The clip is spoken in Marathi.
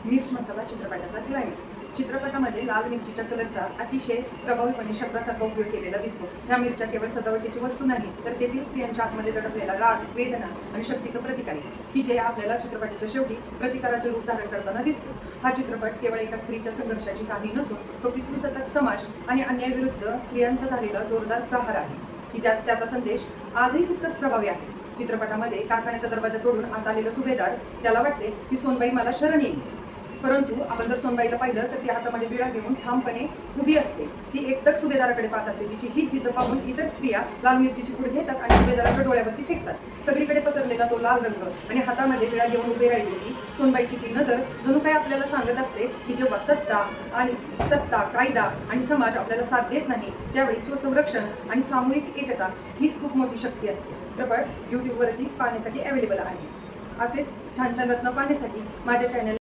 मिर्च मसाला चित्रपटाचा क्लायमॅक्स. चित्रपटामध्ये लाल मिरचीच्या कलरचा अतिशय प्रभावीपणे शस्त्रासारखा उपयोग केलेला दिसतो. ह्या मिरच्या केवळ सजावटीची वस्तू नाही, तर तेथील स्त्रियांच्या आतमध्ये दडपलेला राग, वेदना आणि शक्तीचं प्रतीक आहे, की जे आपल्याला चित्रपटाच्या शेवटी प्रतिकाराचे रूप धारण करताना दिसतो. हा चित्रपट केवळ एका स्त्रीच्या संघर्षाची कहाणी नसून तो पितृसत्ताक समाज आणि अन्यायाविरुद्ध स्त्रियांचा झालेला जोरदार प्रहार आहे, की ज्यात त्याचा संदेश आजही तितकंच प्रभावी आहे. चित्रपटामध्ये कारखान्याचा दरवाजा तोडून आत आलेला सुभेदार त्याला वाटते की सोनबाई मला शरण येईल, परंतु आपण जर सोनबाईला पाहिलं तर ती हातामध्ये विळा घेऊन ठामपणे उभी असते. ती एकटक सुभेदाराकडे पाहत असते. तिची ही जिद्द पाहून इतर स्त्रिया लाल मिरचीची पूड घेतात आणि सुभेदाराच्या डोळ्यावरती फेकतात. सगळीकडे पसरलेला तो लाल रंग आणि हातामध्ये विळा घेऊन उभी राहिलेली सोनबाईची ती नजर जणू काय आपल्याला सांगत असते की जेव्हा सत्ता, कायदा आणि समाज आपल्याला साथ देत नाही, त्यावेळी स्वसंरक्षण आणि सामूहिक एकता हीच खूप मोठी शक्ती असते. चित्रपट यूट्यूबवरती पाहण्यासाठी अवेलेबल आहे. असेच छान छान रत्न पाहण्यासाठी माझ्या चॅनल